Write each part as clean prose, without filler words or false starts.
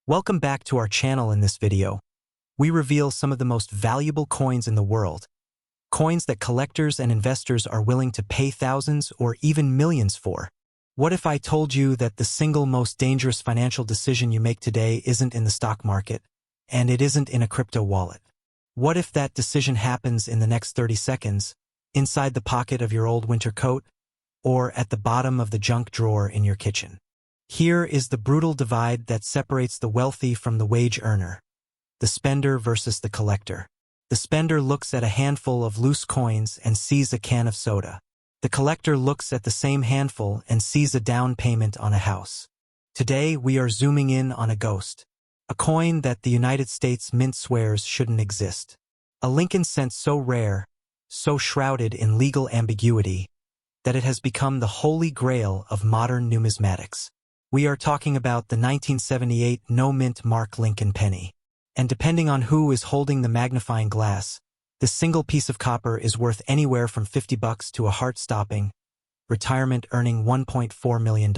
Welcome back to our channel. In this video, we reveal some of the most valuable coins in the world, coins that collectors and investors are willing to pay thousands or even millions for. What if I told you that the single most dangerous financial decision you make today isn't in the stock market, and it isn't in a crypto wallet? What if that decision happens in the next 30 seconds, inside the pocket of your old winter coat, or at the bottom of the junk drawer in your kitchen? Here is the brutal divide that separates the wealthy from the wage earner, the spender versus the collector. The spender looks at a handful of loose coins and sees a can of soda. The collector looks at the same handful and sees a down payment on a house. Today, we are zooming in on a ghost, a coin that the United States Mint swears shouldn't exist. A Lincoln cent so rare, so shrouded in legal ambiguity, that it has become the holy grail of modern numismatics. We are talking about the 1978 no-mint mark Lincoln penny. And depending on who is holding the magnifying glass, this single piece of copper is worth anywhere from $50 to a heart-stopping, retirement-earning $1.4 million.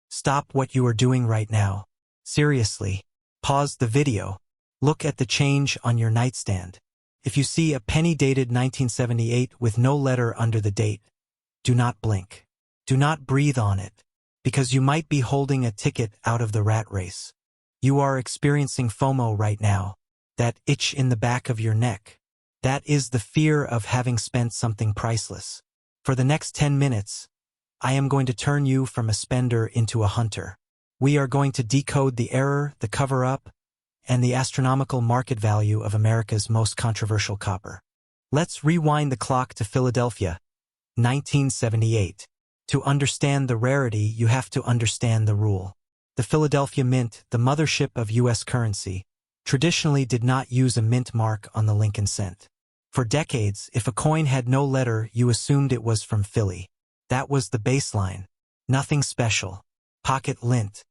Stop what you are doing right now. Seriously. Pause the video. Look at the change on your nightstand. If you see a penny dated 1978 with no letter under the date, do not blink. Do not breathe on it, because you might be holding a ticket out of the rat race. You are experiencing FOMO right now, that itch in the back of your neck. That is the fear of having spent something priceless. For the next 10 minutes, I am going to turn you from a spender into a hunter. We are going to decode the error, the cover-up, and the astronomical market value of America's most controversial copper. Let's rewind the clock to Philadelphia, 1978. To understand the rarity, you have to understand the rule. The Philadelphia Mint, the mothership of U.S. currency, traditionally did not use a mint mark on the Lincoln cent. For decades, if a coin had no letter, you assumed it was from Philly. That was the baseline. Nothing special. Pocket lint.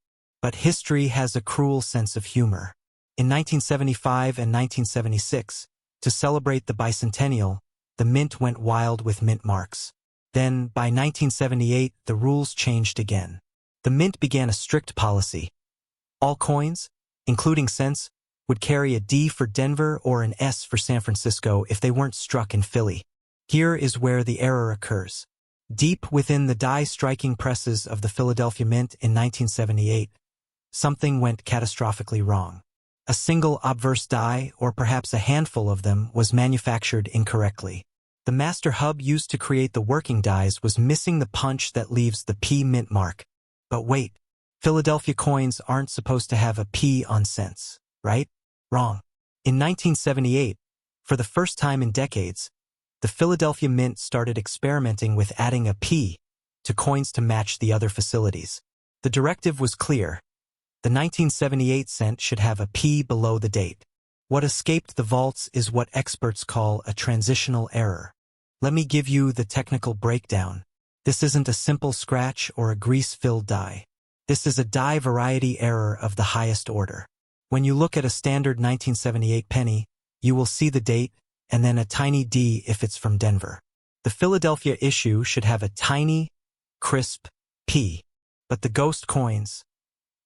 But history has a cruel sense of humor. In 1975 and 1976, to celebrate the bicentennial, the mint went wild with mint marks. Then, by 1978, the rules changed again. The mint began a strict policy. All coins, including cents, would carry a D for Denver or an S for San Francisco if they weren't struck in Philly. Here is where the error occurs. Deep within the die-striking presses of the Philadelphia Mint in 1978, something went catastrophically wrong. A single obverse die, or perhaps a handful of them, was manufactured incorrectly. The master hub used to create the working dies was missing the punch that leaves the P mint mark. But wait, Philadelphia coins aren't supposed to have a P on cents, right? Wrong. In 1978, for the first time in decades, the Philadelphia Mint started experimenting with adding a P to coins to match the other facilities. The directive was clear. The 1978 cent should have a P below the date. What escaped the vaults is what experts call a transitional error. Let me give you the technical breakdown. This isn't a simple scratch or a grease-filled die. This is a die variety error of the highest order. When you look at a standard 1978 penny, you will see the date and then a tiny D if it's from Denver. The Philadelphia issue should have a tiny, crisp P. But the ghost coins,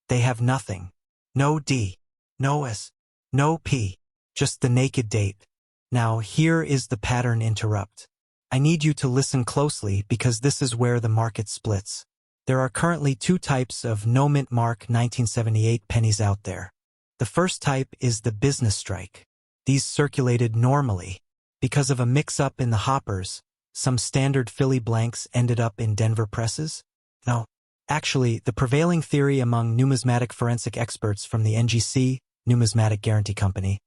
they have nothing. No D, no S, no P, just the naked date. Now here is the pattern interrupt. I need you to listen closely because this is where the market splits. There are currently two types of no-mint mark 1978 pennies out there. The first type is the business strike. These circulated normally. Because of a mix-up in the hoppers, some standard Philly blanks ended up in Denver presses? No. Actually, the prevailing theory among numismatic forensic experts from the NGC, Numismatic Guarantee Company,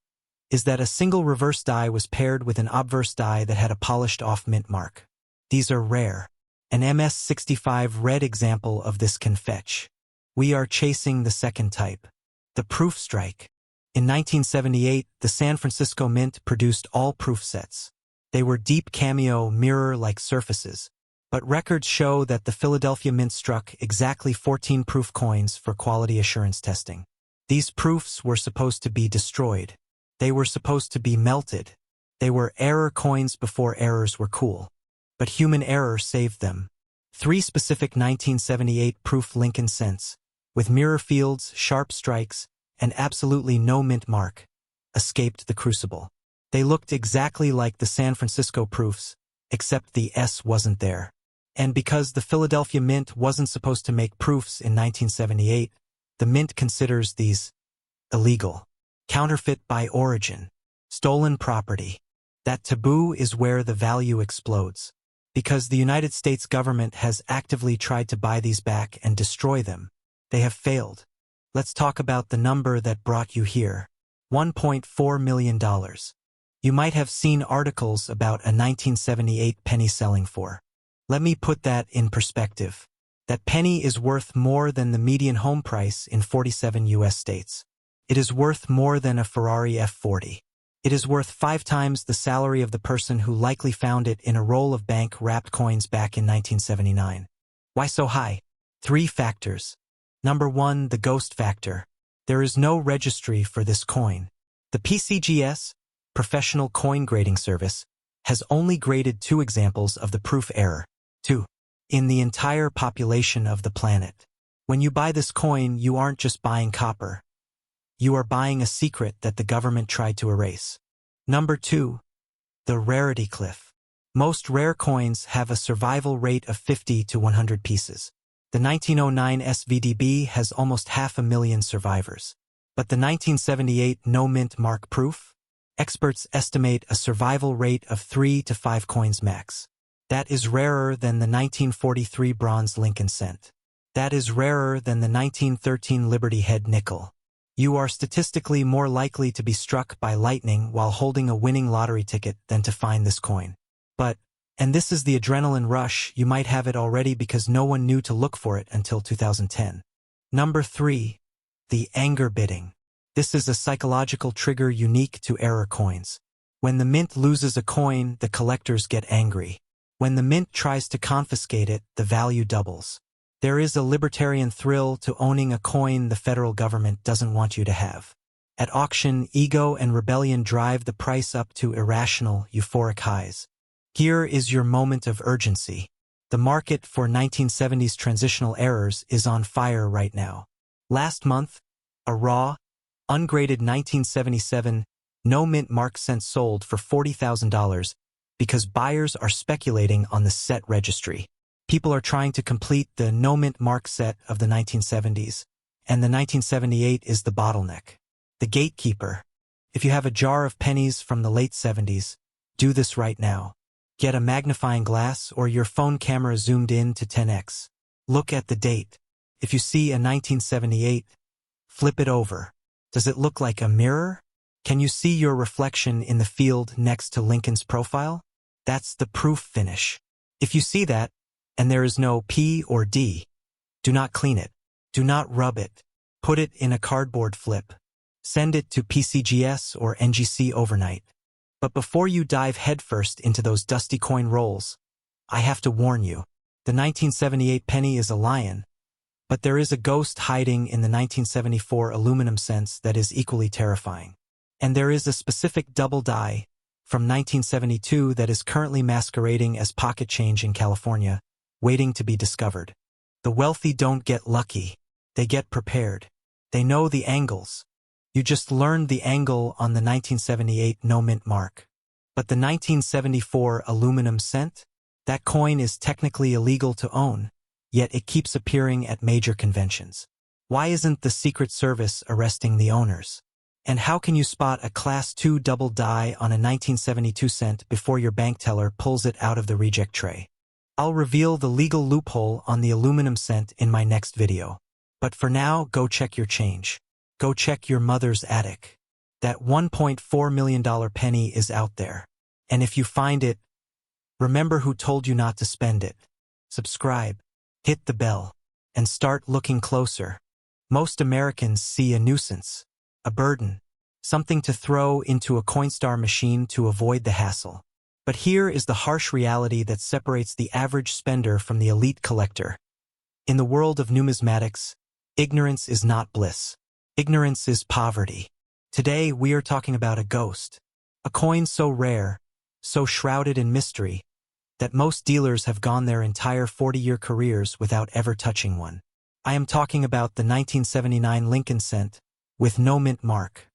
is that a single reverse die was paired with an obverse die that had a polished off mint mark. These are rare. An MS-65 red example of this can fetch. We are chasing the second type, the proof strike. In 1978, the San Francisco Mint produced all proof sets. They were deep cameo mirror-like surfaces, but records show that the Philadelphia Mint struck exactly 14 proof coins for quality assurance testing. These proofs were supposed to be destroyed. They were supposed to be melted. They were error coins before errors were cool. But human error saved them. 3 specific 1978 proof Lincoln cents, with mirror fields, sharp strikes, and absolutely no mint mark, escaped the crucible. They looked exactly like the San Francisco proofs, except the S wasn't there. And because the Philadelphia Mint wasn't supposed to make proofs in 1978, the Mint considers these illegal, counterfeit by origin, stolen property. That taboo is where the value explodes. Because the United States government has actively tried to buy these back and destroy them, they have failed. Let's talk about the number that brought you here. $1.4 million. You might have seen articles about a 1978 penny selling for. Let me put that in perspective. That penny is worth more than the median home price in 47 U.S. states. It is worth more than a Ferrari F40. It is worth 5 times the salary of the person who likely found it in a roll of bank-wrapped coins back in 1979. Why so high? 3 factors. Number 1, the ghost factor. There is no registry for this coin. The PCGS, Professional Coin Grading Service, has only graded 2 examples of the proof error. 2. In the entire population of the planet. When you buy this coin, you aren't just buying copper. You are buying a secret that the government tried to erase. Number 2. The rarity cliff. Most rare coins have a survival rate of 50 to 100 pieces. The 1909 SVDB has almost 500,000 survivors. But the 1978 no mint mark proof? Experts estimate a survival rate of 3 to 5 coins max. That is rarer than the 1943 bronze Lincoln cent. That is rarer than the 1913 Liberty Head nickel. You are statistically more likely to be struck by lightning while holding a winning lottery ticket than to find this coin. But, and this is the adrenaline rush, you might have it already because no one knew to look for it until 2010. Number 3. The anger bidding. This is a psychological trigger unique to error coins. When the mint loses a coin, the collectors get angry. When the mint tries to confiscate it, the value doubles. There is a libertarian thrill to owning a coin the federal government doesn't want you to have. At auction, ego and rebellion drive the price up to irrational, euphoric highs. Here is your moment of urgency. The market for 1970s transitional errors is on fire right now. Last month, a raw, ungraded 1977 no mint mark cent sold for $40,000 because buyers are speculating on the set registry. People are trying to complete the no mint mark set of the 1970s, and the 1978 is the bottleneck. The gatekeeper. If you have a jar of pennies from the late 70s, do this right now. Get a magnifying glass or your phone camera zoomed in to 10x. Look at the date. If you see a 1978, flip it over. Does it look like a mirror? Can you see your reflection in the field next to Lincoln's profile? That's the proof finish. If you see that, and there is no P or D, do not clean it. Do not rub it. Put it in a cardboard flip. Send it to PCGS or NGC overnight. But before you dive headfirst into those dusty coin rolls, I have to warn you. The 1978 penny is a lion, but there is a ghost hiding in the 1974 aluminum cents that is equally terrifying. And there is a specific double die from 1972 that is currently masquerading as pocket change in California, waiting to be discovered. The wealthy don't get lucky. They get prepared. They know the angles. You just learned the angle on the 1978 no mint mark. But the 1974 aluminum cent? That coin is technically illegal to own, yet it keeps appearing at major conventions. Why isn't the Secret Service arresting the owners? And how can you spot a Class 2 double die on a 1972 cent before your bank teller pulls it out of the reject tray? I'll reveal the legal loophole on the aluminum cent in my next video. But for now, go check your change. Go check your mother's attic. That $1.4 million penny is out there. And if you find it, remember who told you not to spend it. Subscribe, hit the bell, and start looking closer. Most Americans see a nuisance, a burden, something to throw into a Coinstar machine to avoid the hassle. But here is the harsh reality that separates the average spender from the elite collector. In the world of numismatics, ignorance is not bliss. Ignorance is poverty. Today, we are talking about a ghost, a coin so rare, so shrouded in mystery, that most dealers have gone their entire 40-year careers without ever touching one. I am talking about the 1979 Lincoln cent, with no mint mark.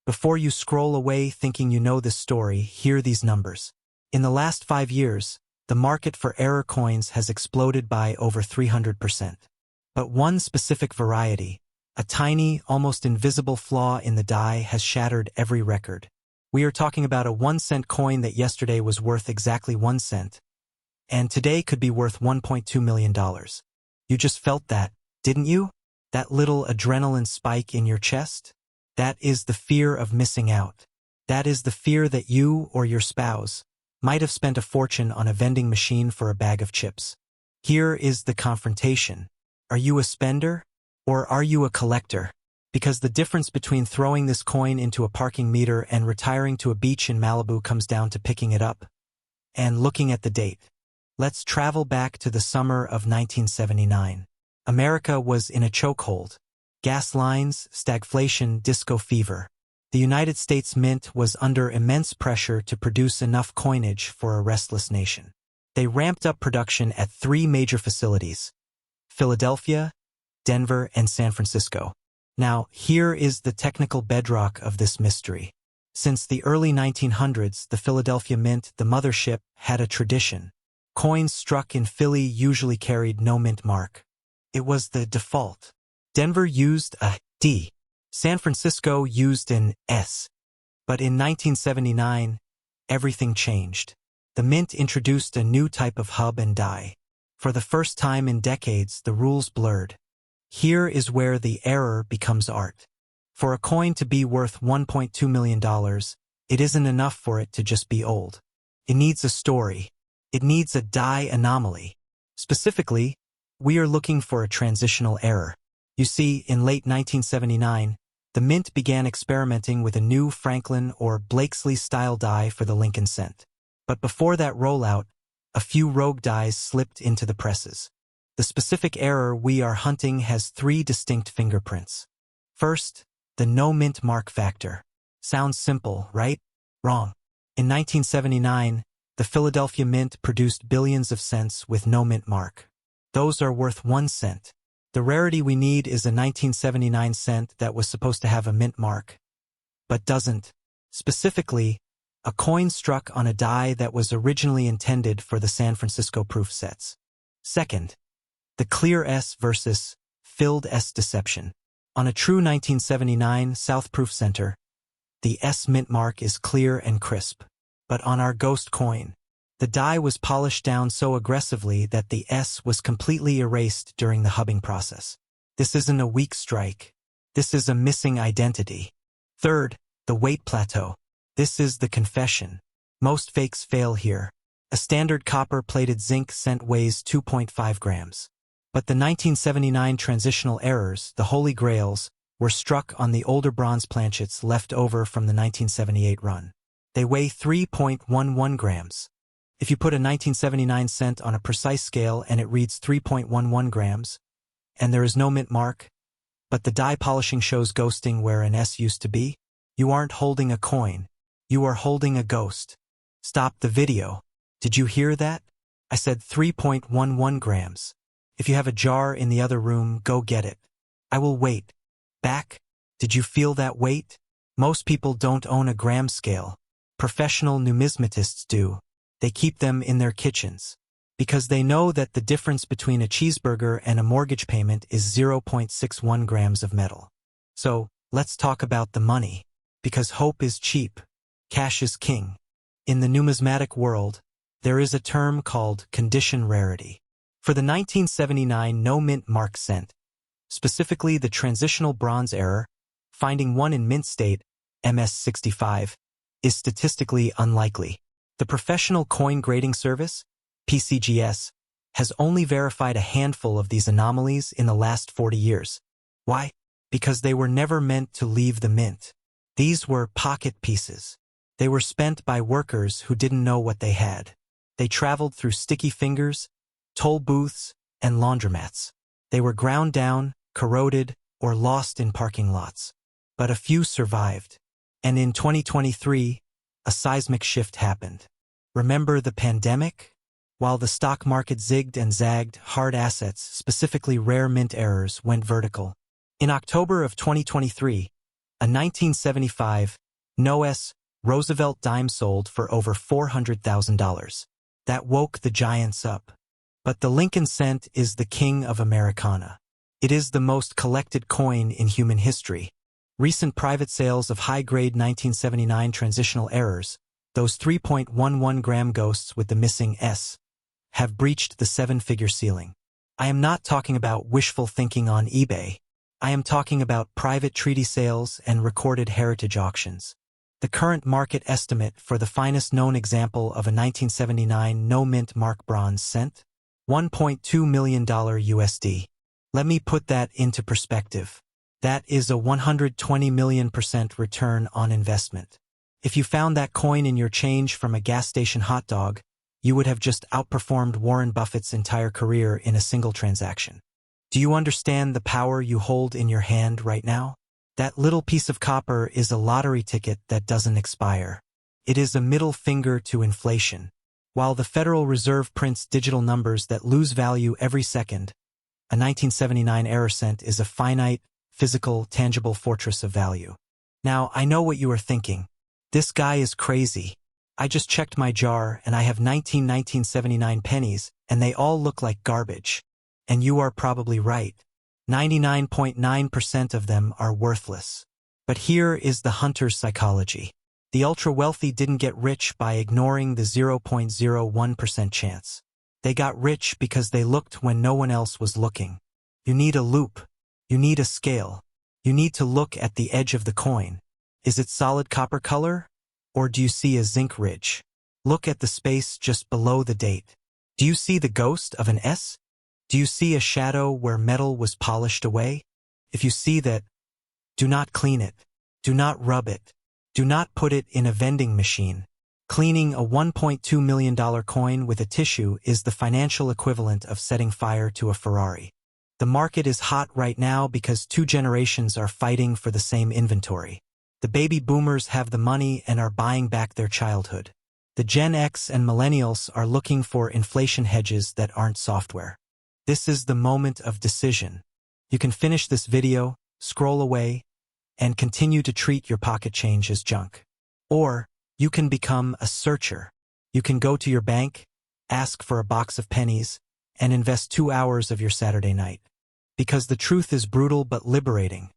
Before you scroll away thinking you know this story, hear these numbers. In the last 5 years, the market for error coins has exploded by over 300%. But one specific variety, a tiny, almost invisible flaw in the die, has shattered every record. We are talking about a 1-cent coin that yesterday was worth exactly 1 cent, and today could be worth $1.2 million. You just felt that, didn't you? That little adrenaline spike in your chest? That is the fear of missing out. That is the fear that you or your spouse might have spent a fortune on a vending machine for a bag of chips. Here is the confrontation. Are you a spender? Or are you a collector? Because the difference between throwing this coin into a parking meter and retiring to a beach in Malibu comes down to picking it up and looking at the date. Let's travel back to the summer of 1979. America was in a chokehold. Gas lines, stagflation, disco fever. The United States Mint was under immense pressure to produce enough coinage for a restless nation. They ramped up production at 3 major facilities: Philadelphia, Denver, and San Francisco. Now, here is the technical bedrock of this mystery. Since the early 1900s, the Philadelphia Mint, the mothership, had a tradition. Coins struck in Philly usually carried no mint mark. It was the default. Denver used a D. San Francisco used an S. But in 1979, everything changed. The Mint introduced a new type of hub and die. For the first time in decades, the rules blurred. Here is where the error becomes art. For a coin to be worth $1.2 million, it isn't enough for it to just be old. It needs a story. It needs a die anomaly. Specifically, we are looking for a transitional error. You see, in late 1979, the Mint began experimenting with a new Franklin or Blakesley-style die for the Lincoln cent. But before that rollout, a few rogue dies slipped into the presses. The specific error we are hunting has 3 distinct fingerprints. First, the no mint mark factor. Sounds simple, right? Wrong. In 1979, the Philadelphia Mint produced billions of cents with no mint mark. Those are worth 1 cent. The rarity we need is a 1979 cent that was supposed to have a mint mark, but doesn't. Specifically, a coin struck on a die that was originally intended for the San Francisco proof sets. Second, the clear S versus filled S deception. On a true 1979 South Proof Center, the S mint mark is clear and crisp. But on our ghost coin, the die was polished down so aggressively that the S was completely erased during the hubbing process. This isn't a weak strike. This is a missing identity. Third, the weight plateau. This is the confession. Most fakes fail here. A standard copper-plated zinc cent weighs 2.5 grams. But the 1979 transitional errors, the holy grails, were struck on the older bronze planchets left over from the 1978 run. They weigh 3.11 grams. If you put a 1979 cent on a precise scale and it reads 3.11 grams, and there is no mint mark, but the die polishing shows ghosting where an S used to be, you aren't holding a coin. You are holding a ghost. Stop the video. Did you hear that? I said 3.11 grams. If you have a jar in the other room, go get it. I will wait. Back? Did you feel that weight? Most people don't own a gram scale. Professional numismatists do. They keep them in their kitchens. Because they know that the difference between a cheeseburger and a mortgage payment is 0.61 grams of metal. So, let's talk about the money. Because hope is cheap. Cash is king. In the numismatic world, there is a term called condition rarity. For the 1979 no mint mark cent, specifically the transitional bronze error, finding one in mint state, MS65, is statistically unlikely. The Professional Coin Grading Service, PCGS, has only verified a handful of these anomalies in the last 40 years. Why? Because they were never meant to leave the mint. These were pocket pieces. They were spent by workers who didn't know what they had. They traveled through sticky fingers, toll booths, and laundromats. They were ground down, corroded, or lost in parking lots. But a few survived. And in 2023, a seismic shift happened. Remember the pandemic? While the stock market zigged and zagged, hard assets, specifically rare mint errors, went vertical. In October of 2023, A 1975 No.S. Roosevelt dime sold for over $400,000. That woke the giants up. But the Lincoln cent is the king of Americana. It is the most collected coin in human history. Recent private sales of high-grade 1979 transitional errors, those 3.11-gram ghosts with the missing S, have breached the seven-figure ceiling. I am not talking about wishful thinking on eBay. I am talking about private treaty sales and recorded heritage auctions. The current market estimate for the finest known example of a 1979 no-mint mark bronze cent? $1.2 million USD. Let me put that into perspective. That is a 120 million% return on investment. If you found that coin in your change from a gas station hot dog, you would have just outperformed Warren Buffett's entire career in a single transaction. Do you understand the power you hold in your hand right now? That little piece of copper is a lottery ticket that doesn't expire. It is a middle finger to inflation. While the Federal Reserve prints digital numbers that lose value every second, a 1979 error cent is a finite, physical, tangible fortress of value. Now, I know what you are thinking. This guy is crazy. I just checked my jar and I have 1979 pennies and they all look like garbage. And you are probably right. 99.9% of them are worthless. But here is the hunter's psychology. The ultra-wealthy didn't get rich by ignoring the 0.01% chance. They got rich because they looked when no one else was looking. You need a loupe. You need a scale. You need to look at the edge of the coin. Is it solid copper color? Or do you see a zinc ridge? Look at the space just below the date. Do you see the ghost of an S? Do you see a shadow where metal was polished away? If you see that, do not clean it. Do not rub it. Do not put it in a vending machine. Cleaning a $1.2 million coin with a tissue is the financial equivalent of setting fire to a Ferrari. The market is hot right now because two generations are fighting for the same inventory. The baby boomers have the money and are buying back their childhood. The Gen X and millennials are looking for inflation hedges that aren't software. This is the moment of decision. You can finish this video, scroll away, and continue to treat your pocket change as junk. Or, you can become a searcher. You can go to your bank, ask for a box of pennies, and invest 2 hours of your Saturday night. Because the truth is brutal but liberating.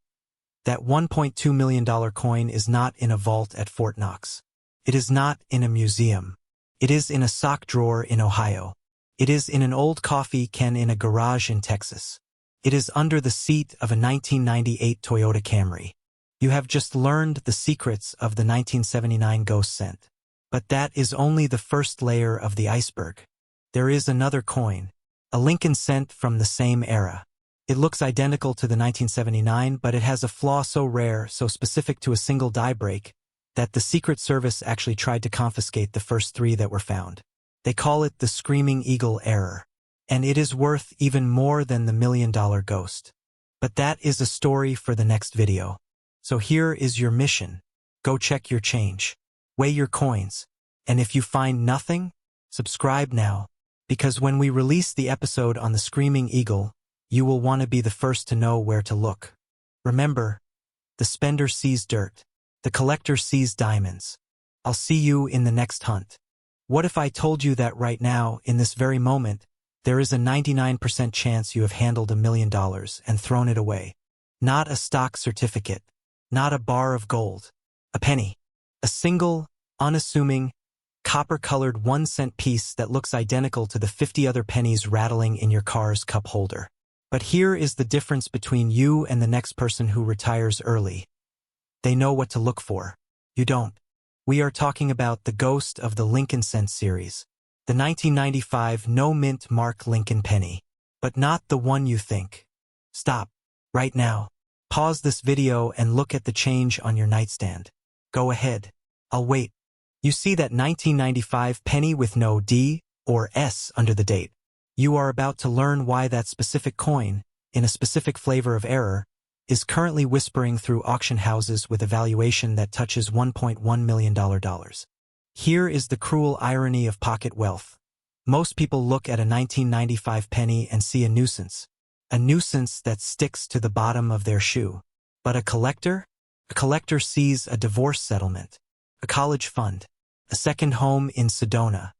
That $1.2 million coin is not in a vault at Fort Knox. It is not in a museum. It is in a sock drawer in Ohio. It is in an old coffee can in a garage in Texas. It is under the seat of a 1998 Toyota Camry. You have just learned the secrets of the 1979 ghost cent. But that is only the first layer of the iceberg. There is another coin, a Lincoln cent from the same era. It looks identical to the 1979, but it has a flaw so rare, so specific to a single die break, that the Secret Service actually tried to confiscate the first 3 that were found. They call it the Screaming Eagle error. And it is worth even more than the $1 million ghost. But that is a story for the next video. So here is your mission. Go check your change. Weigh your coins. And if you find nothing, subscribe now. Because when we release the episode on the Screaming Eagle, you will want to be the first to know where to look. Remember, the spender sees dirt. The collector sees diamonds. I'll see you in the next hunt. What if I told you that right now, in this very moment, there is a 99% chance you have handled $1 million and thrown it away? Not a stock certificate. Not a bar of gold. A penny. A single, unassuming, copper-colored 1-cent piece that looks identical to the 50 other pennies rattling in your car's cup holder. But here is the difference between you and the next person who retires early. They know what to look for. You don't. We are talking about the ghost of the Lincoln Cent series. The 1995 no-mint mark Lincoln penny. But not the one you think. Stop. Right now. Pause this video and look at the change on your nightstand. Go ahead. I'll wait. You see that 1995 penny with no D or S under the date. You are about to learn why that specific coin, in a specific flavor of error, is currently whispering through auction houses with a valuation that touches $1.1 million. Here is the cruel irony of pocket wealth. Most people look at a 1995 penny and see a nuisance that sticks to the bottom of their shoe. But a collector? A collector sees a divorce settlement, a college fund, a second home in Sedona.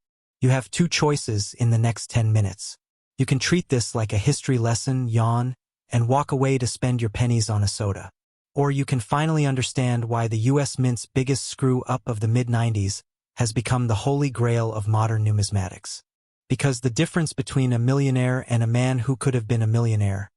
You have two choices in the next 10 minutes. You can treat this like a history lesson, yawn, and walk away to spend your pennies on a soda. Or you can finally understand why the U.S. Mint's biggest screw-up of the mid-90s has become the holy grail of modern numismatics. Because the difference between a millionaire and a man who could have been a millionaire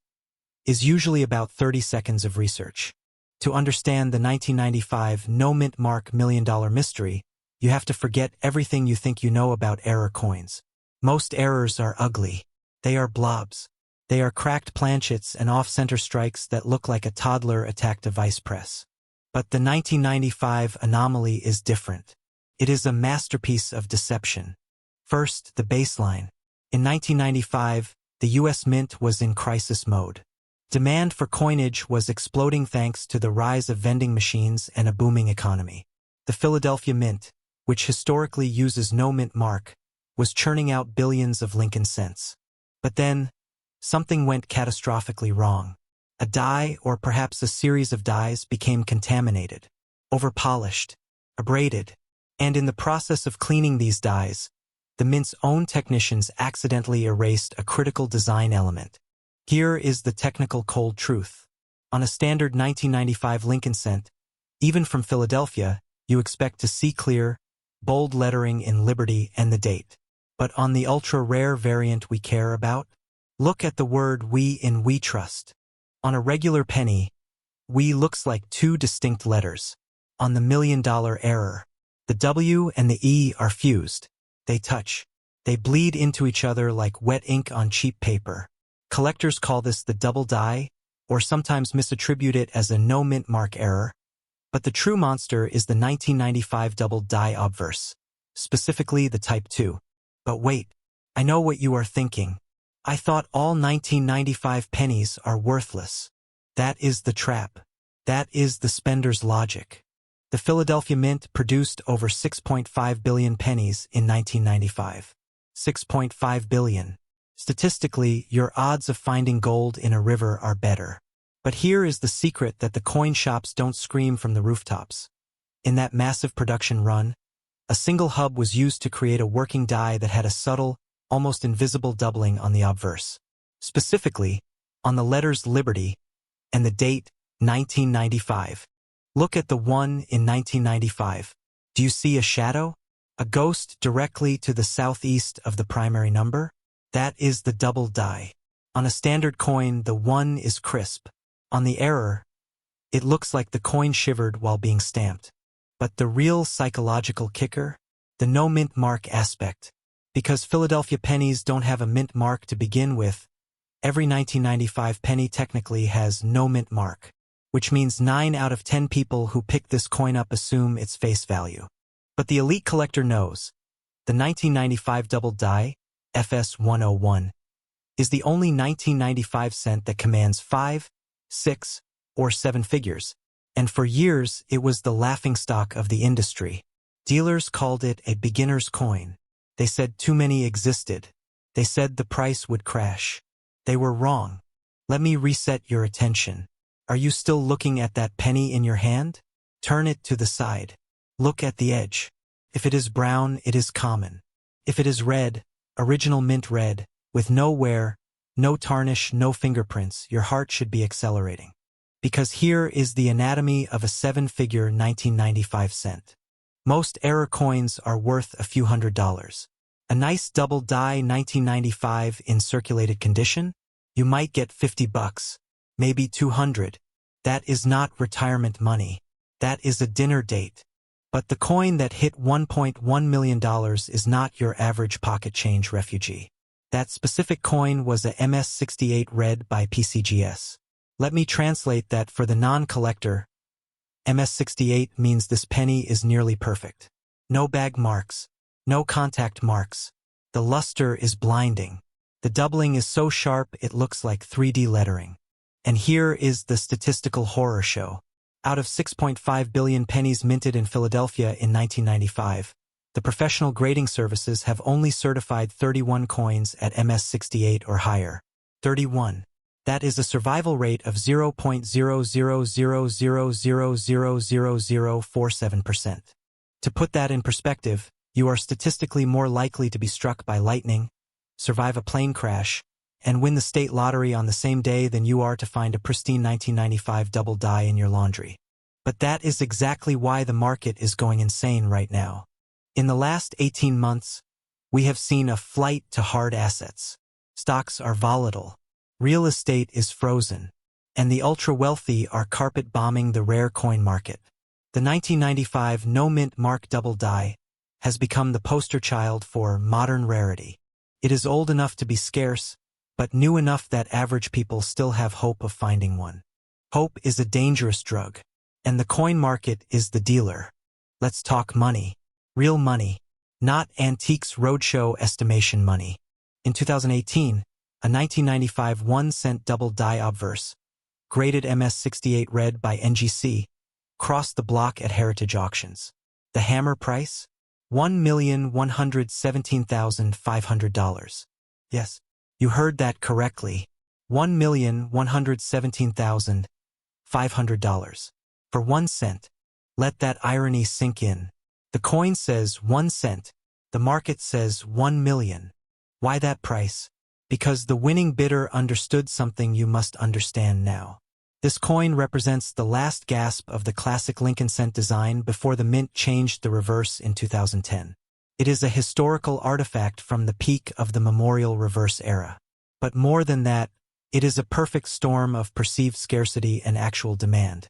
is usually about 30 seconds of research. To understand the 1995 no-mint mark million-dollar mystery, you have to forget everything you think you know about error coins. Most errors are ugly. They are blobs. They are cracked planchets and off-center strikes that look like a toddler attacked a vice press. But the 1995 anomaly is different. It is a masterpiece of deception. First, the baseline. In 1995, the U.S. Mint was in crisis mode. Demand for coinage was exploding thanks to the rise of vending machines and a booming economy. The Philadelphia Mint, which historically uses no mint mark, was churning out billions of Lincoln cents. But then, something went catastrophically wrong. A die, or perhaps a series of dies, became contaminated, overpolished, abraded, and in the process of cleaning these dies, the Mint's own technicians accidentally erased a critical design element. Here is the technical cold truth. On a standard 1995 Lincoln cent, even from Philadelphia, you expect to see clear, bold lettering in Liberty and the date. But on the ultra-rare variant we care about, look at the word "we" in "We Trust." On a regular penny, "we" looks like two distinct letters. On the million-dollar error, the W and the E are fused. They touch. They bleed into each other like wet ink on cheap paper. Collectors call this the double die, or sometimes misattribute it as a no-mint mark error. But the true monster is the 1995 double die obverse, specifically the Type 2. But wait, I know what you are thinking. I thought all 1995 pennies are worthless. That is the trap. That is the spender's logic. The Philadelphia Mint produced over 6.5 billion pennies in 1995. 6.5 billion. Statistically, your odds of finding gold in a river are better. But here is the secret that the coin shops don't scream from the rooftops. In that massive production run, a single hub was used to create a working die that had a subtle, almost invisible doubling on the obverse. Specifically, on the letters Liberty and the date 1995. Look at the 1 in 1995. Do you see a shadow? A ghost directly to the southeast of the primary number? That is the double die. On a standard coin, the 1 is crisp. On the error, it looks like the coin shivered while being stamped. But the real psychological kicker? The no mint mark aspect. Because Philadelphia pennies don't have a mint mark to begin with, every 1995 penny technically has no mint mark, which means 9 out of 10 people who pick this coin up assume its face value. But the elite collector knows. The 1995 double die, FS 101, is the only 1995 cent that commands 5, 6, or 7 figures, and for years it was the laughingstock of the industry. Dealers called it a beginner's coin. They said too many existed. They said the price would crash. They were wrong. Let me reset your attention. Are you still looking at that penny in your hand? Turn it to the side. Look at the edge. If it is brown, it is common. If it is red, original mint red, with no wear, no tarnish, no fingerprints, your heart should be accelerating. Because here is the anatomy of a 7-figure 1995 cent. Most error coins are worth a few $100s. A nice double die 1995 in circulated condition? You might get $50, maybe $200. That is not retirement money. That is a dinner date. But the coin that hit $1.1 million is not your average pocket change refugee. That specific coin was a MS-68 red by PCGS. Let me translate that for the non-collector. MS-68 means this penny is nearly perfect. No bag marks. No contact marks. The luster is blinding. The doubling is so sharp it looks like 3D lettering. And here is the statistical horror show. Out of 6.5 billion pennies minted in Philadelphia in 1995, the professional grading services have only certified 31 coins at MS-68 or higher. 31. That is a survival rate of 0.000000047%. To put that in perspective, you are statistically more likely to be struck by lightning, survive a plane crash, and win the state lottery on the same day than you are to find a pristine 1995 double die in your laundry. But that is exactly why the market is going insane right now. In the last 18 months, we have seen a flight to hard assets. Stocks are volatile, real estate is frozen, and the ultra-wealthy are carpet-bombing the rare coin market. The 1995 no-mint mark double die has become the poster child for modern rarity. It is old enough to be scarce, but new enough that average people still have hope of finding one. Hope is a dangerous drug, and the coin market is the dealer. Let's talk money. Real money, not antiques roadshow estimation money. In 2018, a 1995 1-cent double die obverse, graded MS68 red by NGC, crossed the block at Heritage Auctions. The hammer price? $1,117,500. Yes, you heard that correctly. $1,117,500. For 1 cent. Let that irony sink in. The coin says 1 cent. The market says 1 million. Why that price? Because the winning bidder understood something you must understand now. This coin represents the last gasp of the classic Lincoln cent design before the mint changed the reverse in 2010. It is a historical artifact from the peak of the memorial reverse era. But more than that, it is a perfect storm of perceived scarcity and actual demand.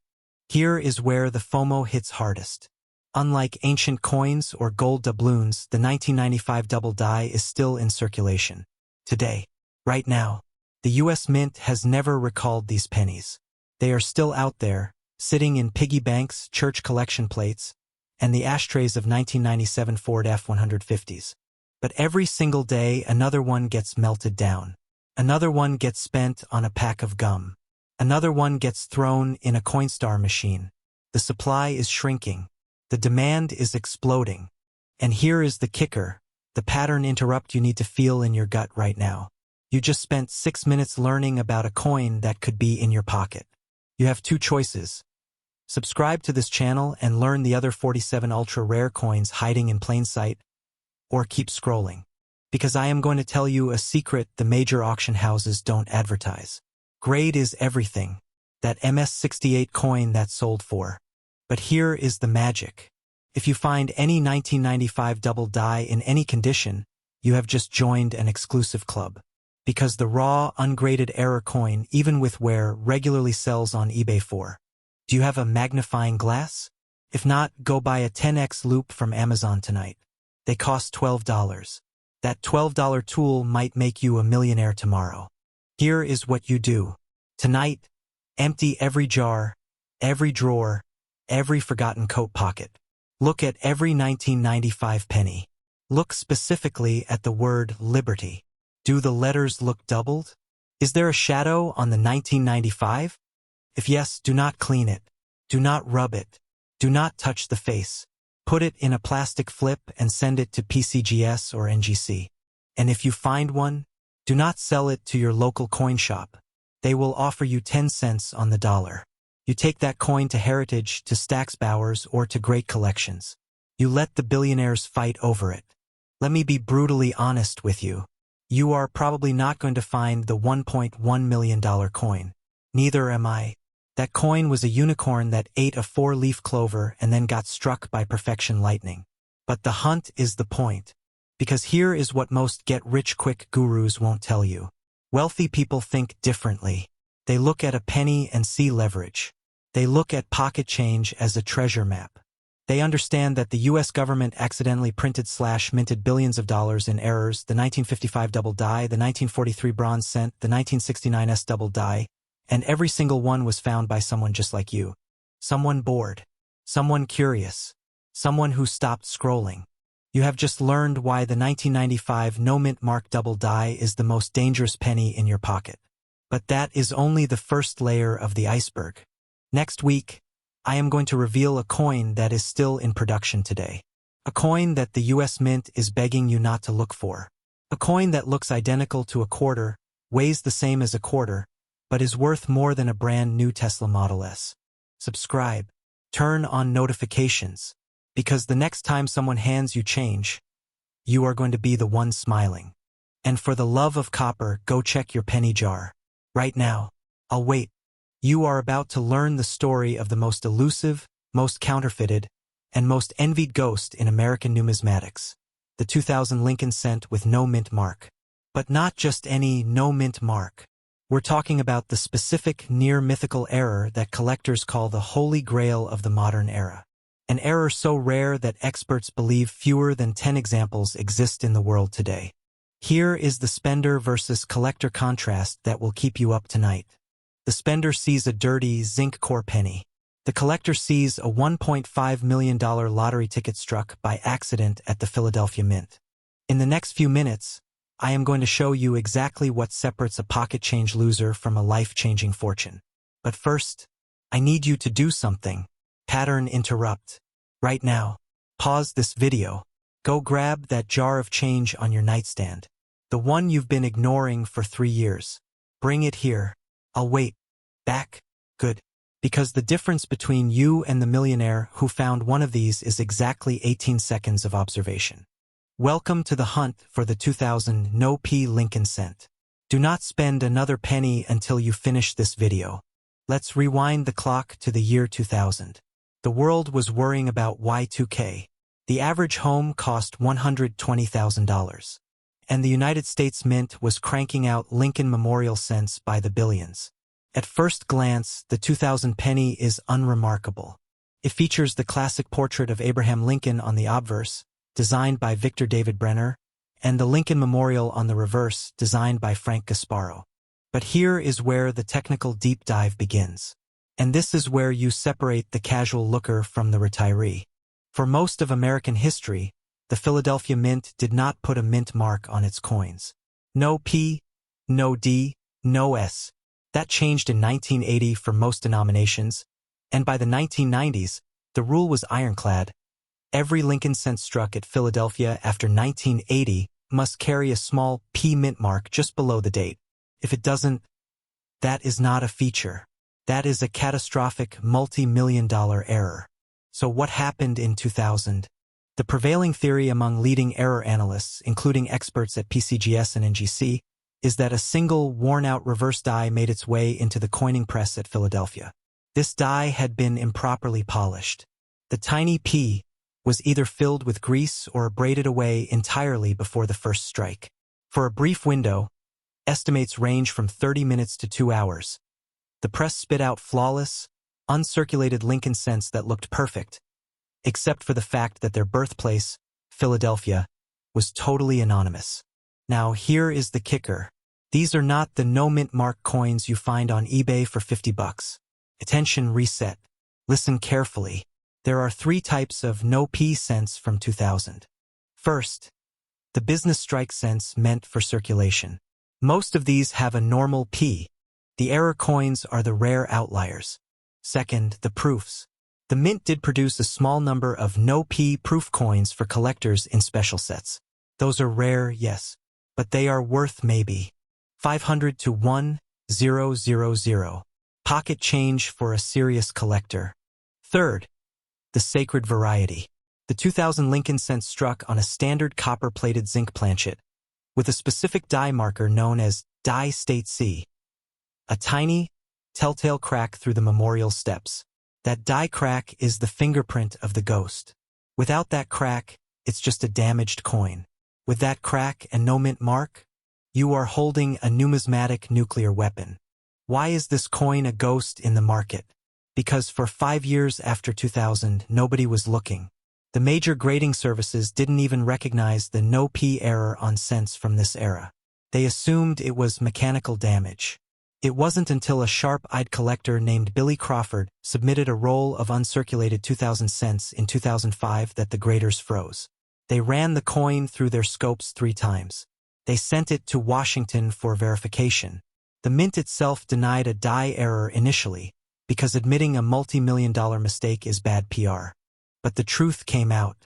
Here is where the FOMO hits hardest. Unlike ancient coins or gold doubloons, the 1995 double die is still in circulation. Today, right now, the U.S. Mint has never recalled these pennies. They are still out there, sitting in piggy banks, church collection plates, and the ashtrays of 1997 Ford F-150s. But every single day, another one gets melted down. Another one gets spent on a pack of gum. Another one gets thrown in a Coinstar machine. The supply is shrinking. The demand is exploding. And here is the kicker, the pattern interrupt you need to feel in your gut right now. You just spent 6 minutes learning about a coin that could be in your pocket. You have 2 choices. Subscribe to this channel and learn the other 47 ultra-rare coins hiding in plain sight, or keep scrolling. Because I am going to tell you a secret the major auction houses don't advertise. Grade is everything. That MS68 coin that sold for. But here is the magic. If you find any 1995 double die in any condition, you have just joined an exclusive club. Because the raw, ungraded error coin, even with wear, regularly sells on eBay for. Do you have a magnifying glass? If not, go buy a 10x loupe from Amazon tonight. They cost $12. That $12 tool might make you a millionaire tomorrow. Here is what you do. Tonight, empty every jar, every drawer, every forgotten coat pocket. Look at every 1995 penny. Look specifically at the word liberty. Do the letters look doubled? Is there a shadow on the 1995? If yes, do not clean it. Do not rub it. Do not touch the face. Put it in a plastic flip and send it to PCGS or NGC. And if you find one, do not sell it to your local coin shop. They will offer you 10 cents on the dollar. You take that coin to Heritage, to Stack's Bowers, or to Great Collections. You let the billionaires fight over it. Let me be brutally honest with you. You are probably not going to find the $1.1 million coin. Neither am I. That coin was a unicorn that ate a 4-leaf clover and then got struck by perfection lightning. But the hunt is the point. Because here is what most get-rich-quick gurus won't tell you. Wealthy people think differently. They look at a penny and see leverage. They look at pocket change as a treasure map. They understand that the U.S. government accidentally printed/minted billions of dollars in errors, the 1955 double die, the 1943 bronze cent, the 1969 S double die, and every single one was found by someone just like you. Someone bored. Someone curious. Someone who stopped scrolling. You have just learned why the 1995 no-mint mark double die is the most dangerous penny in your pocket. But that is only the first layer of the iceberg. Next week, I am going to reveal a coin that is still in production today. A coin that the U.S. Mint is begging you not to look for. A coin that looks identical to a quarter, weighs the same as a quarter, but is worth more than a brand new Tesla Model S. Subscribe. Turn on notifications, because the next time someone hands you change, you are going to be the one smiling. And for the love of copper, go check your penny jar. Right now. I'll wait. You are about to learn the story of the most elusive, most counterfeited, and most envied ghost in American numismatics. The 2000 Lincoln cent with no mint mark. But not just any no mint mark. We're talking about the specific near-mythical error that collectors call the holy grail of the modern era. An error so rare that experts believe fewer than 10 examples exist in the world today. Here is the spender versus collector contrast that will keep you up tonight. The spender sees a dirty zinc core penny. The collector sees a $1.5 million lottery ticket struck by accident at the Philadelphia Mint. In the next few minutes, I am going to show you exactly what separates a pocket change loser from a life-changing fortune. But first, I need you to do something. Pattern interrupt. Right now. Pause this video. Go grab that jar of change on your nightstand. The one you've been ignoring for 3 years. Bring it here. I'll wait. Back. Good. Because the difference between you and the millionaire who found one of these is exactly 18 seconds of observation. Welcome to the hunt for the 2000 No-P Lincoln cent. Do not spend another penny until you finish this video. Let's rewind the clock to the year 2000. The world was worrying about Y2K. The average home cost $120,000. And the United States Mint was cranking out Lincoln Memorial cents by the billions. At first glance, the 2000 penny is unremarkable. It features the classic portrait of Abraham Lincoln on the obverse, designed by Victor David Brenner, and the Lincoln Memorial on the reverse, designed by Frank Gasparo. But here is where the technical deep dive begins. And this is where you separate the casual looker from the retiree. For most of American history, the Philadelphia Mint did not put a mint mark on its coins. No P, no D, no S. That changed in 1980 for most denominations, and by the 1990s, the rule was ironclad. Every Lincoln cent struck at Philadelphia after 1980 must carry a small P mint mark just below the date. If it doesn't, that is not a feature. That is a catastrophic multi-million-dollar error. So what happened in 2000? The prevailing theory among leading error analysts, including experts at PCGS and NGC, is that a single worn-out reverse die made its way into the coining press at Philadelphia. This die had been improperly polished. The tiny P was either filled with grease or abraded away entirely before the first strike. For a brief window, estimates range from 30 minutes to 2 hours, the press spit out flawless, uncirculated Lincoln cents that looked perfect, except for the fact that their birthplace, Philadelphia, was totally anonymous. Now here is the kicker. These are not the no-mint mark coins you find on eBay for $50. Attention reset. Listen carefully. There are 3 types of no-P cents from 2000. First, the business strike cents meant for circulation. Most of these have a normal P. The error coins are the rare outliers. Second, the proofs. The Mint did produce a small number of no-P proof coins for collectors in special sets. Those are rare, yes, but they are worth maybe 500 to 1,000. Pocket change for a serious collector. Third, the sacred variety. The 2000 Lincoln cent struck on a standard copper-plated zinc planchet, with a specific die marker known as die state C. A tiny, telltale crack through the memorial steps. That die crack is the fingerprint of the ghost. Without that crack, it's just a damaged coin. With that crack and no mint mark, you are holding a numismatic nuclear weapon. Why is this coin a ghost in the market? Because for 5 years after 2000, nobody was looking. The major grading services didn't even recognize the no-P error on cents from this era. They assumed it was mechanical damage. It wasn't until a sharp-eyed collector named Billy Crawford submitted a roll of uncirculated 2000 cents in 2005 that the graders froze. They ran the coin through their scopes 3 times. They sent it to Washington for verification. The Mint itself denied a die error initially, because admitting a multi-million-dollar mistake is bad PR. But the truth came out.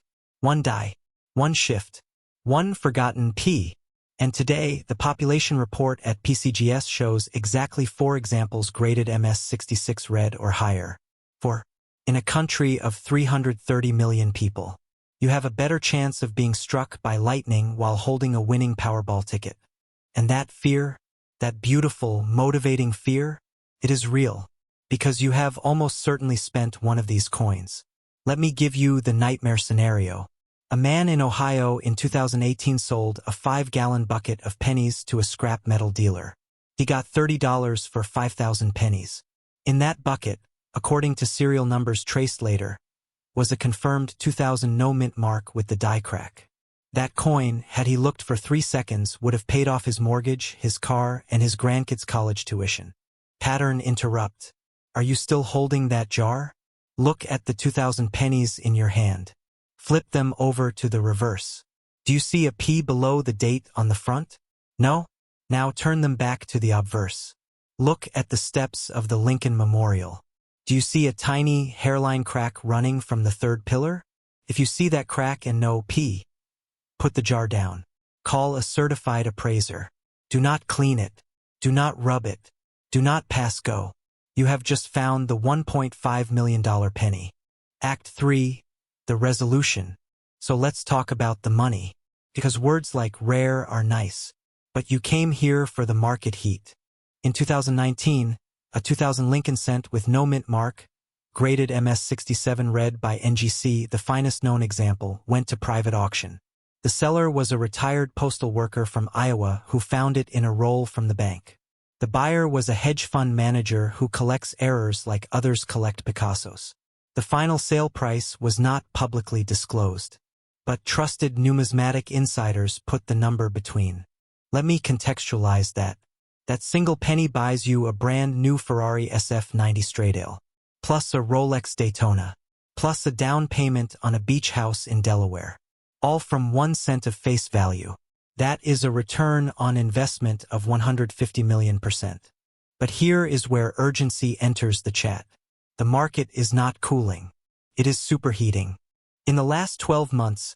1 die, 1 shift, 1 forgotten P, And today, the population report at PCGS shows exactly 4 examples graded MS66 red or higher. In a country of 330 million people, you have a better chance of being struck by lightning while holding a winning Powerball ticket. And that fear, that beautiful, motivating fear, it is real, because you have almost certainly spent one of these coins. Let me give you the nightmare scenario. A man in Ohio in 2018 sold a 5-gallon bucket of pennies to a scrap metal dealer. He got $30 for 5,000 pennies. In that bucket, according to serial numbers traced later, was a confirmed 2000 no-mint mark with the die crack. That coin, had he looked for 3 seconds, would have paid off his mortgage, his car, and his grandkids' college tuition. Pattern interrupt. Are you still holding that jar? Look at the 2000 pennies in your hand. Flip them over to the reverse. Do you see a P below the date on the front? No? Now turn them back to the obverse. Look at the steps of the Lincoln Memorial. Do you see a tiny hairline crack running from the 3rd pillar? If you see that crack and no P, put the jar down. Call a certified appraiser. Do not clean it. Do not rub it. Do not pass go. You have just found the $1.5 million penny. Act 3. The resolution. So let's talk about the money. Because words like rare are nice. But you came here for the market heat. In 2019, a 2000 Lincoln cent with no mint mark, graded MS67 red by NGC, the finest known example, went to private auction. The seller was a retired postal worker from Iowa who found it in a roll from the bank. The buyer was a hedge fund manager who collects errors like others collect Picassos. The final sale price was not publicly disclosed, but trusted numismatic insiders put the number between. Let me contextualize that. That single penny buys you a brand new Ferrari SF90 Stradale, plus a Rolex Daytona, plus a down payment on a beach house in Delaware. All from 1 cent of face value. That is a return on investment of 150 million%. But here is where urgency enters the chat. The market is not cooling. It is superheating. In the last 12 months,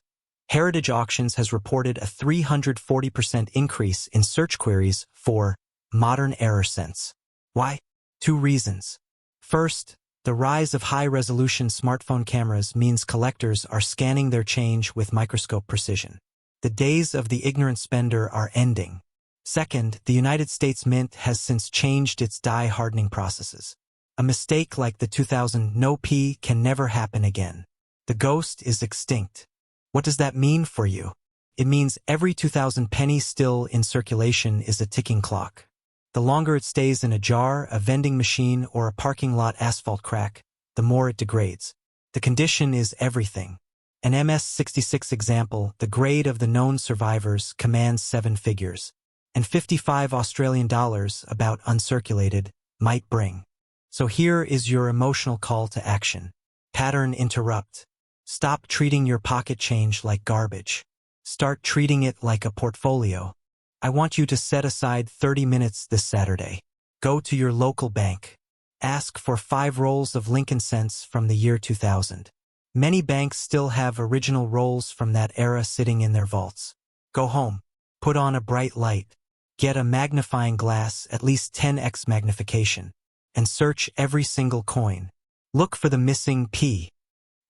Heritage Auctions has reported a 340% increase in search queries for modern error cents. Why? 2 reasons. First, the rise of high-resolution smartphone cameras means collectors are scanning their change with microscope precision. The days of the ignorant spender are ending. Second, the United States Mint has since changed its die hardening processes. A mistake like the 2000 no P can never happen again. The ghost is extinct. What does that mean for you? It means every 2000 penny still in circulation is a ticking clock. The longer it stays in a jar, a vending machine, or a parking lot asphalt crack, the more it degrades. The condition is everything. An MS66 example, the grade of the known survivors commands 7 figures, and 55 Australian dollars, about uncirculated, might bring. So here is your emotional call to action. Pattern interrupt. Stop treating your pocket change like garbage. Start treating it like a portfolio. I want you to set aside 30 minutes this Saturday. Go to your local bank. Ask for 5 rolls of Lincoln cents from the year 2000. Many banks still have original rolls from that era sitting in their vaults. Go home. Put on a bright light. Get a magnifying glass, at least 10x magnification, and search every single coin. Look for the missing P.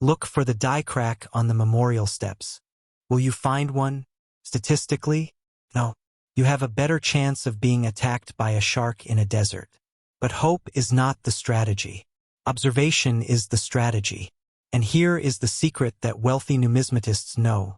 Look for the die crack on the memorial steps. Will you find one? Statistically? No. You have a better chance of being attacked by a shark in a desert. But hope is not the strategy. Observation is the strategy. And here is the secret that wealthy numismatists know.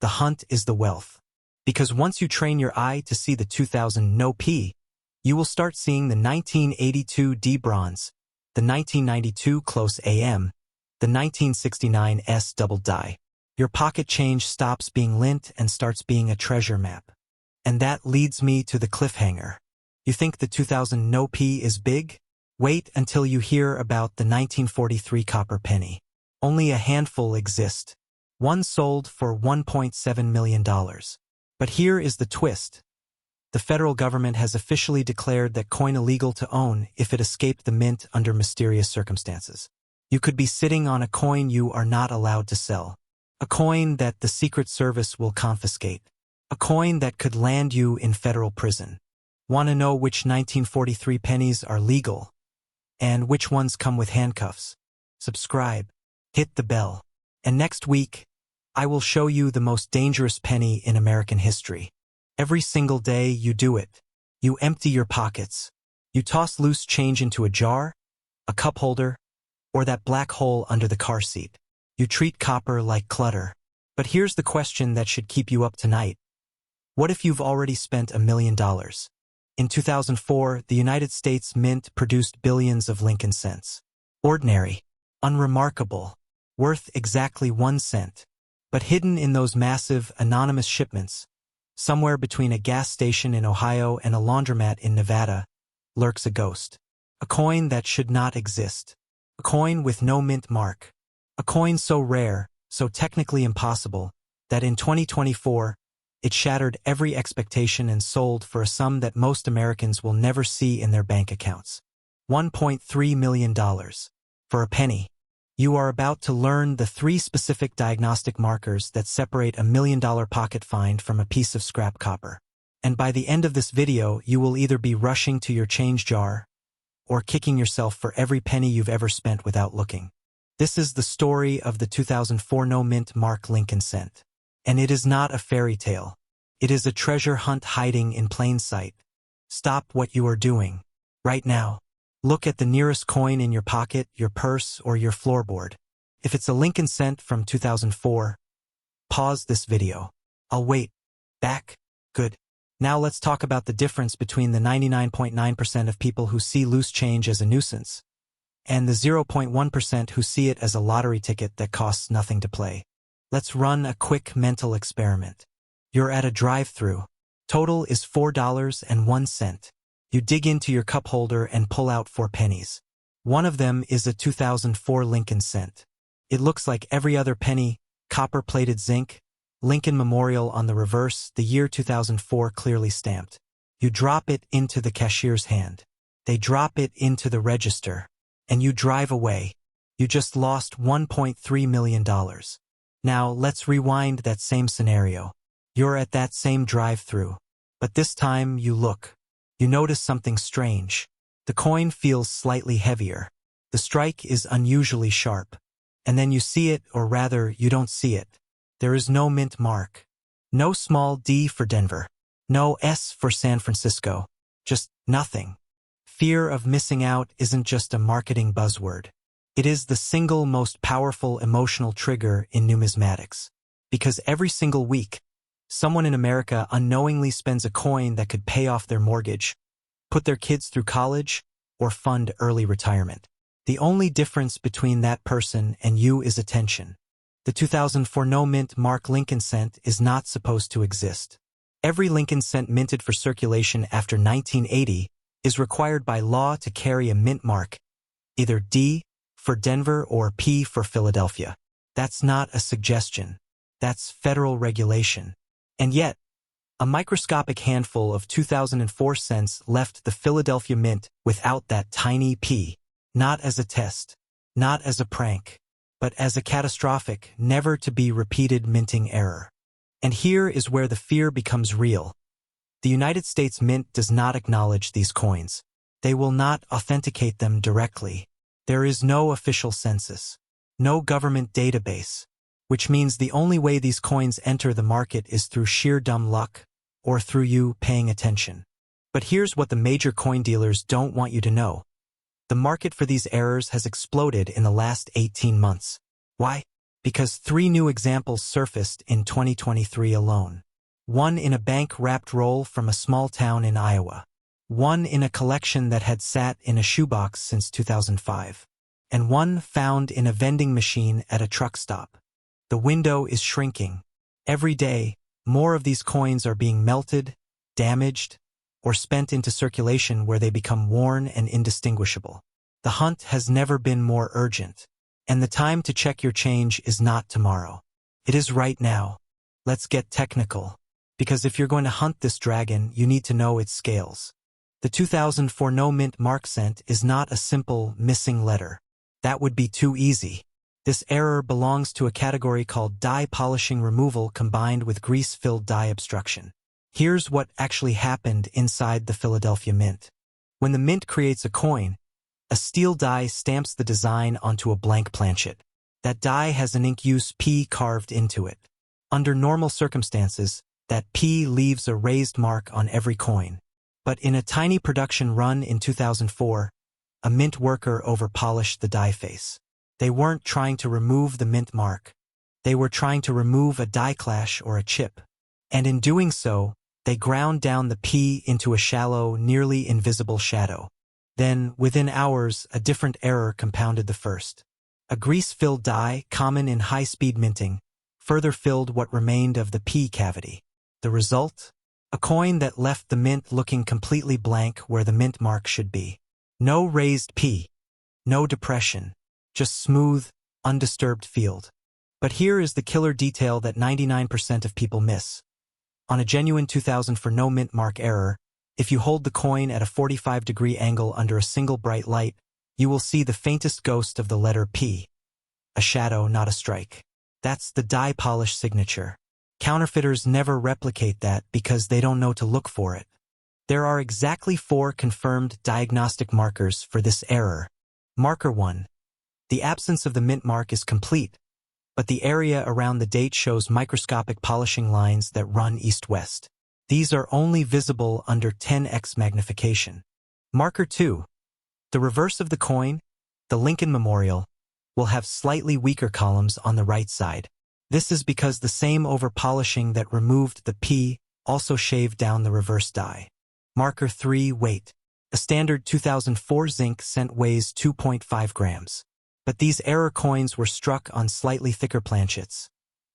The hunt is the wealth. Because once you train your eye to see the 2000 no P, you will start seeing the 1982 D bronze, the 1992 close AM, the 1969 S double die. Your pocket change stops being lint and starts being a treasure map. And that leads me to the cliffhanger. You think the 2000 no P is big? Wait until you hear about the 1943 copper penny. Only a handful exist. One sold for $1.7 million. But here is the twist. The federal government has officially declared that coin illegal to own if it escaped the mint under mysterious circumstances. You could be sitting on a coin you are not allowed to sell. A coin that the Secret Service will confiscate. A coin that could land you in federal prison. Want to know which 1943 pennies are legal and which ones come with handcuffs? Subscribe, hit the bell, and next week, I will show you the most dangerous penny in American history. Every single day you do it. You empty your pockets. You toss loose change into a jar, a cup holder, or that black hole under the car seat. You treat copper like clutter. But here's the question that should keep you up tonight. What if you've already spent $1 million? In 2004, the United States Mint produced billions of Lincoln cents. Ordinary, unremarkable, worth exactly 1 cent. But hidden in those massive, anonymous shipments, somewhere between a gas station in Ohio and a laundromat in Nevada, lurks a ghost. A coin that should not exist. A coin with no mint mark. A coin so rare, so technically impossible, that in 2024, it shattered every expectation and sold for a sum that most Americans will never see in their bank accounts. $1.3 million. For a penny. You are about to learn the 3 specific diagnostic markers that separate $1 million pocket find from a piece of scrap copper. And by the end of this video, you will either be rushing to your change jar or kicking yourself for every penny you've ever spent without looking. This is the story of the 2004 no-mint mark Lincoln cent. And it is not a fairy tale. It is a treasure hunt hiding in plain sight. Stop what you are doing. Right now. Look at the nearest coin in your pocket, your purse, or your floorboard. If it's a Lincoln cent from 2004, pause this video. I'll wait. Back? Good. Now let's talk about the difference between the 99.9% of people who see loose change as a nuisance and the 0.1% who see it as a lottery ticket that costs nothing to play. Let's run a quick mental experiment. You're at a drive-thru. Total is $4.01. You dig into your cup holder and pull out 4 pennies. One of them is a 2004 Lincoln cent. It looks like every other penny, copper-plated zinc, Lincoln Memorial on the reverse, the year 2004 clearly stamped. You drop it into the cashier's hand. They drop it into the register. And you drive away. You just lost $1.3 million. Now, let's rewind that same scenario. You're at that same drive-thru. But this time, you look. You notice something strange. The coin feels slightly heavier. The strike is unusually sharp. And then you see it, or rather, you don't see it. There is no mint mark. No small D for Denver. No S for San Francisco. Just nothing. Fear of missing out isn't just a marketing buzzword. It is the single most powerful emotional trigger in numismatics. Because every single week, someone in America unknowingly spends a coin that could pay off their mortgage, put their kids through college, or fund early retirement. The only difference between that person and you is attention. The 2004 no-mint mark Lincoln cent is not supposed to exist. Every Lincoln cent minted for circulation after 1980 is required by law to carry a mint mark, either D for Denver or P for Philadelphia. That's not a suggestion. That's federal regulation. And yet, a microscopic handful of 2004 cents left the Philadelphia Mint without that tiny P, not as a test, not as a prank, but as a catastrophic, never-to-be-repeated minting error. And here is where the fear becomes real. The United States Mint does not acknowledge these coins. They will not authenticate them directly. There is no official census, no government database, which means the only way these coins enter the market is through sheer dumb luck or through you paying attention. But here's what the major coin dealers don't want you to know. The market for these errors has exploded in the last 18 months. Why? Because 3 new examples surfaced in 2023 alone. One in a bank-wrapped roll from a small town in Iowa. One in a collection that had sat in a shoebox since 2005. And one found in a vending machine at a truck stop. The window is shrinking. Every day, more of these coins are being melted, damaged, or spent into circulation where they become worn and indistinguishable. The hunt has never been more urgent. And the time to check your change is not tomorrow. It is right now. Let's get technical. Because if you're going to hunt this dragon, you need to know its scales. The 2004 no-mint mark cent is not a simple missing letter. That would be too easy. This error belongs to a category called dye polishing removal combined with grease-filled dye obstruction. Here's what actually happened inside the Philadelphia Mint. When the Mint creates a coin, a steel die stamps the design onto a blank planchet. That die has an ink use P carved into it. Under normal circumstances, that P leaves a raised mark on every coin. But in a tiny production run in 2004, a mint worker overpolished the die face. They weren't trying to remove the mint mark. They were trying to remove a die clash or a chip. And in doing so, they ground down the P into a shallow, nearly invisible shadow. Then, within hours, a different error compounded the first. A grease-filled die, common in high-speed minting, further filled what remained of the P cavity. The result? A coin that left the mint looking completely blank where the mint mark should be. No raised P. No depression. Just smooth, undisturbed field. But here is the killer detail that 99% of people miss. On a genuine 2000 for no mint mark error, if you hold the coin at a 45-degree angle under a single bright light, you will see the faintest ghost of the letter P. A shadow, not a strike. That's the die polish signature. Counterfeiters never replicate that because they don't know to look for it. There are exactly 4 confirmed diagnostic markers for this error. Marker 1. The absence of the mint mark is complete, but the area around the date shows microscopic polishing lines that run east-west. These are only visible under 10x magnification. Marker 2. The reverse of the coin, the Lincoln Memorial, will have slightly weaker columns on the right side. This is because the same overpolishing that removed the P also shaved down the reverse die. Marker 3. Weight. A standard 2004 zinc cent weighs 2.5 grams. But these error coins were struck on slightly thicker planchets.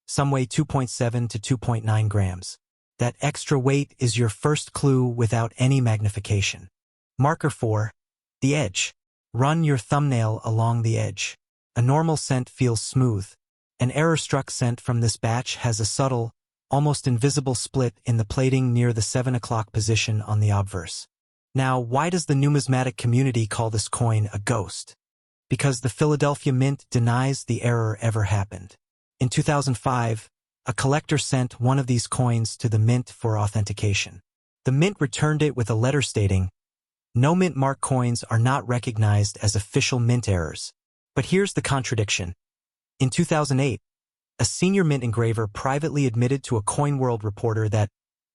Some weigh 2.7 to 2.9 grams. That extra weight is your first clue without any magnification. Marker 4. The edge. Run your thumbnail along the edge. A normal cent feels smooth. An error-struck cent from this batch has a subtle, almost invisible split in the plating near the 7 o'clock position on the obverse. Now, why does the numismatic community call this coin a ghost? Because the Philadelphia Mint denies the error ever happened. In 2005, a collector sent one of these coins to the Mint for authentication. The Mint returned it with a letter stating, "No mint mark coins are not recognized as official Mint errors." But here's the contradiction. In 2008, a senior Mint engraver privately admitted to a Coin World reporter that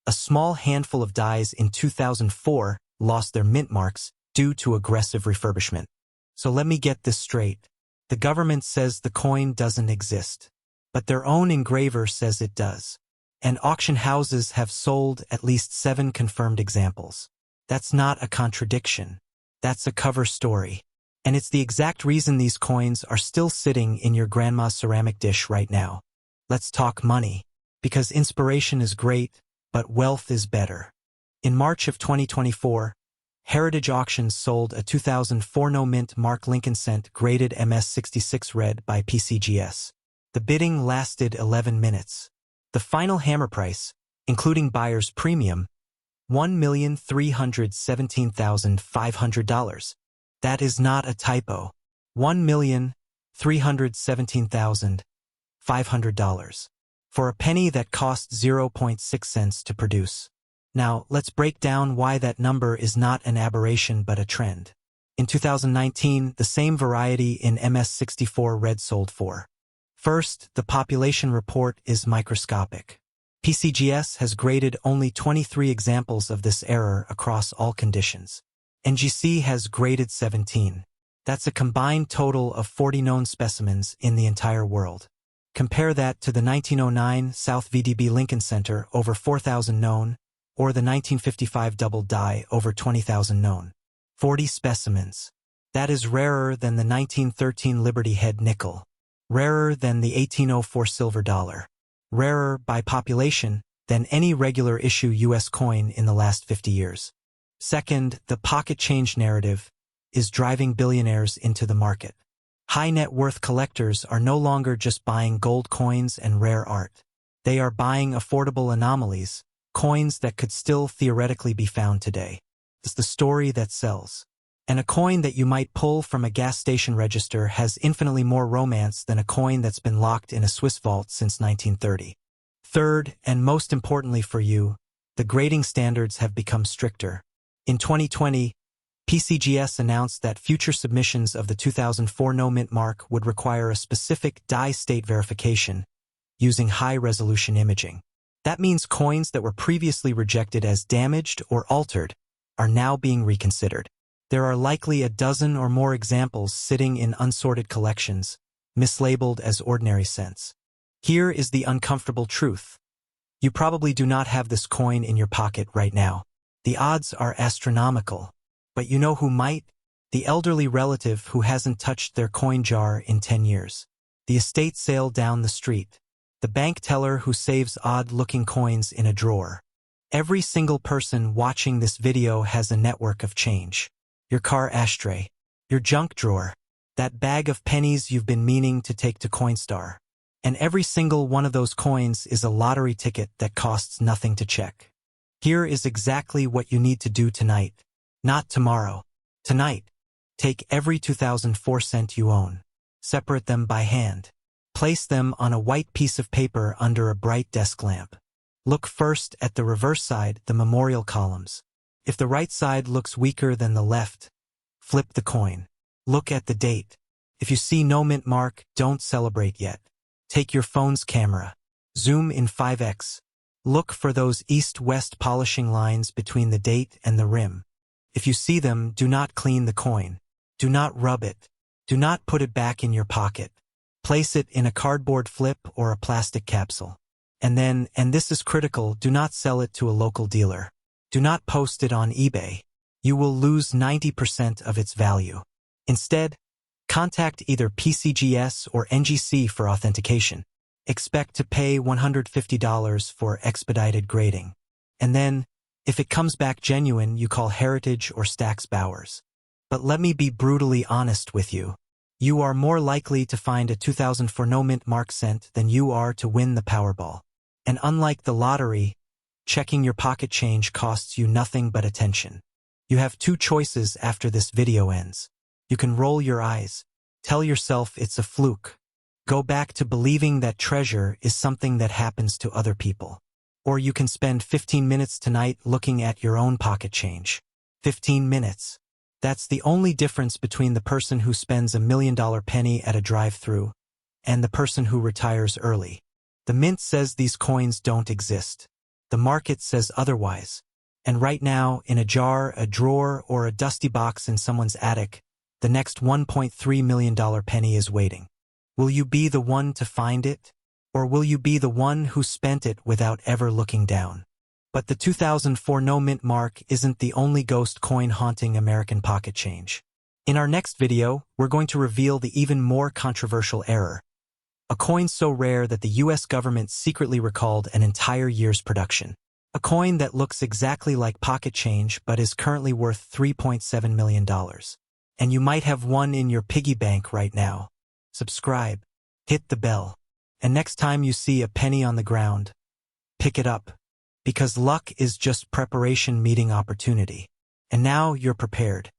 a small handful of dies in 2004 lost their mint marks due to aggressive refurbishment. So let me get this straight. The government says the coin doesn't exist, but their own engraver says it does. And auction houses have sold at least 7 confirmed examples. That's not a contradiction. That's a cover story. And it's the exact reason these coins are still sitting in your grandma's ceramic dish right now. Let's talk money. Because inspiration is great, but wealth is better. In March of 2024, Heritage Auctions sold a 2004 no mint mark Lincoln cent graded MS66 red by PCGS. The bidding lasted 11 minutes. The final hammer price, including buyer's premium, $1,317,500. That is not a typo. $1,317,500. For a penny that cost 0.6 cents to produce. Now, let's break down why that number is not an aberration but a trend. In 2019, the same variety in MS64 red sold for. First, the population report is microscopic. PCGS has graded only 23 examples of this error across all conditions. NGC has graded 17. That's a combined total of 40 known specimens in the entire world. Compare that to the 1909 South VDB Lincoln Center over 4,000 known, or the 1955 double die over 20,000 known. 40 specimens. That is rarer than the 1913 Liberty Head nickel. Rarer than the 1804 silver dollar. Rarer by population than any regular issue U.S. coin in the last 50 years. Second, the pocket change narrative is driving billionaires into the market. High net worth collectors are no longer just buying gold coins and rare art. They are buying affordable anomalies, coins that could still theoretically be found today. It's the story that sells. And a coin that you might pull from a gas station register has infinitely more romance than a coin that's been locked in a Swiss vault since 1930. Third, and most importantly for you, the grading standards have become stricter. In 2020, PCGS announced that future submissions of the 2004 no-mint mark would require a specific die state verification using high-resolution imaging. That means coins that were previously rejected as damaged or altered are now being reconsidered. There are likely a dozen or more examples sitting in unsorted collections, mislabeled as ordinary cents. Here is the uncomfortable truth. You probably do not have this coin in your pocket right now. The odds are astronomical. But you know who might? The elderly relative who hasn't touched their coin jar in 10 years. The estate sale down the street. The bank teller who saves odd-looking coins in a drawer. Every single person watching this video has a network of change. Your car ashtray. Your junk drawer. That bag of pennies you've been meaning to take to Coinstar. And every single one of those coins is a lottery ticket that costs nothing to check. Here is exactly what you need to do tonight. Not tomorrow. Tonight. Take every 2004 cent you own. Separate them by hand. Place them on a white piece of paper under a bright desk lamp. Look first at the reverse side, the memorial columns. If the right side looks weaker than the left, flip the coin. Look at the date. If you see no mint mark, don't celebrate yet. Take your phone's camera. Zoom in 5x. Look for those east-west polishing lines between the date and the rim. If you see them, do not clean the coin. Do not rub it. Do not put it back in your pocket. Place it in a cardboard flip or a plastic capsule. And then, and this is critical, do not sell it to a local dealer. Do not post it on eBay. You will lose 90% of its value. Instead, contact either PCGS or NGC for authentication. Expect to pay $150 for expedited grading. And then, if it comes back genuine, you call Heritage or Stax Bowers. But let me be brutally honest with you. You are more likely to find a 2004 no-mint mark cent than you are to win the Powerball. And unlike the lottery, checking your pocket change costs you nothing but attention. You have two choices after this video ends. You can roll your eyes, tell yourself it's a fluke, go back to believing that treasure is something that happens to other people. Or you can spend 15 minutes tonight looking at your own pocket change. 15 minutes. That's the only difference between the person who spends $1 million penny at a drive-thru and the person who retires early. The mint says these coins don't exist. The market says otherwise. And right now, in a jar, a drawer, or a dusty box in someone's attic, the next $1.3 million penny is waiting. Will you be the one to find it? Or will you be the one who spent it without ever looking down? But the 2004 no-mint mark isn't the only ghost coin haunting American pocket change. In our next video, we're going to reveal the even more controversial error. A coin so rare that the US government secretly recalled an entire year's production. A coin that looks exactly like pocket change but is currently worth $3.7 million. And you might have one in your piggy bank right now. Subscribe. Hit the bell. And next time you see a penny on the ground, pick it up. Because luck is just preparation meeting opportunity. And now you're prepared.